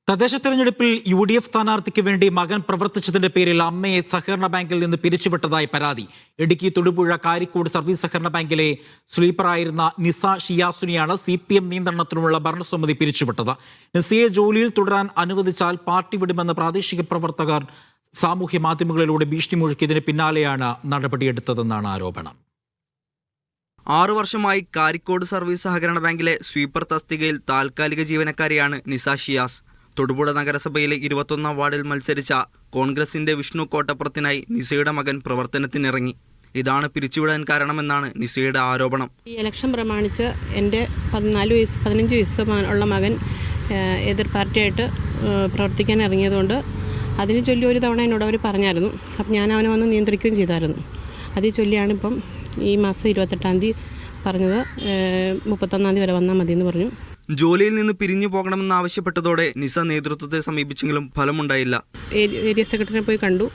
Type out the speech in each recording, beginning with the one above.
തദ്ദേശ തെരഞ്ഞെടുപ്പിൽ UDF സ്ഥാനാർത്ഥിക്ക് വേണ്ടി മകൻ പ്രവർത്തിച്ചതിന്റെ പേരിൽ അമ്മയെ സഹകരണ ബാങ്കിൽ നിന്ന് പിരിച്ചുവിട്ടതായി പരാതി. ഇടുക്കി തൊടുപുഴ കാരിക്കോട് സർവീസ് സഹകരണ ബാങ്കിലെ സ്വീപ്പറായിരുന്ന നിസ ഷിയാസുനെയാണ് CPM നിയന്ത്രണത്തിനുമുള്ള ഭരണസമിതി പിരിച്ചുവിട്ടത്. നിസയെ ജോലിയിൽ തുടരാൻ അനുവദിച്ചാൽ പാർട്ടി വിടുമെന്ന് പ്രാദേശിക പ്രവർത്തകർ സാമൂഹ്യ മാധ്യമങ്ങളിലൂടെ ഭീഷണി മുഴക്കിയതിന് പിന്നാലെയാണ് നടപടിയെടുത്തതെന്നാണ് ആരോപണം. 6 വർഷമായി കാരിക്കോട് സർവീസ് സഹകരണ ബാങ്കിലെ സ്വീപ്പർ തസ്തികയിൽ താൽക്കാലിക ജീവനക്കാരിയാണ് നിസ ഷിയാസ്. തൊടുപുഴ നഗരസഭയിലെ 21ാം വാർഡിൽ മത്സരിച്ച കോൺഗ്രസിന്റെ വിഷ്ണു കോട്ടപ്പുറത്തിനായി നിസയുടെ മകൻ പ്രവർത്തനത്തിനിറങ്ങി. ഇതാണ് പിരിച്ചുവിടാൻ കാരണമെന്നാണ് നിസയുടെ ആരോപണം. ഈ ഇലക്ഷൻ പ്രമാണിച്ച് എൻ്റെ 15 വയസ്സ് ഉള്ള മകൻ എതിർ പാർട്ടിയായിട്ട് പ്രവർത്തിക്കാൻ ഇറങ്ങിയതുകൊണ്ട് അതിന് ചൊല്ലി ഒരു തവണ എന്നോട് അവർ പറഞ്ഞായിരുന്നു. അപ്പം ഞാൻ അവനെ വന്ന് നിയന്ത്രിക്കുകയും ചെയ്തായിരുന്നു. അതിൽ ചൊല്ലിയാണ് ഇപ്പം ഈ മാസം 28-ാം തീയതി പറഞ്ഞത് 31-ാം തീയതി വരെ വന്നാൽ മതിയെന്ന് പറഞ്ഞു. ജോലിയിൽ നിന്ന് പിരിഞ്ഞു പോകണമെന്നാവശ്യപ്പെട്ടതോടെ നിസ നേതൃത്വത്തെ സമീപിച്ചെങ്കിലും ഫലമുണ്ടായില്ല. ഏരിയ സെക്രട്ടറിനെ പോയി കണ്ടു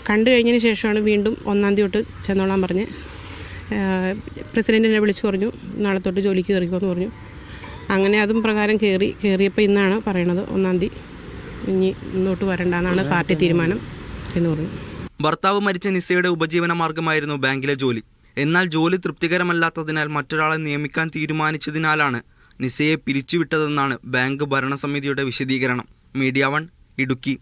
കഴിഞ്ഞതിന് ശേഷമാണ് വീണ്ടും 1-ാം തീയതി തൊട്ട് ചെന്നോളാൻ പറഞ്ഞ് പ്രസിഡൻറ്റിനെ വിളിച്ചു പറഞ്ഞു നാളെ തൊട്ട് ജോലിക്ക് കയറിക്കുമെന്ന് പറഞ്ഞു. അങ്ങനെ അതും പ്രകാരം കയറിയപ്പോൾ ഇന്നാണ് പറയണത് 1-ാം തീയതി ഇനി മുന്നോട്ട് വരണ്ടെന്നാണ് പാർട്ടി തീരുമാനം എന്ന് പറഞ്ഞു. ഭർത്താവ് മരിച്ച നിസയുടെ ഉപജീവന മാർഗമായിരുന്നു ബാങ്കിലെ ജോലി. എന്നാൽ ജോലി തൃപ്തികരമല്ലാത്തതിനാൽ മറ്റൊരാളെ നിയമിക്കാൻ തീരുമാനിച്ചതിനാലാണ് നിസയെ പിരിച്ചുവിട്ടതെന്നാണ് ബാങ്ക് ഭരണസമിതിയുടെ വിശദീകരണം. മീഡിയ 1 ഇടുക്കി.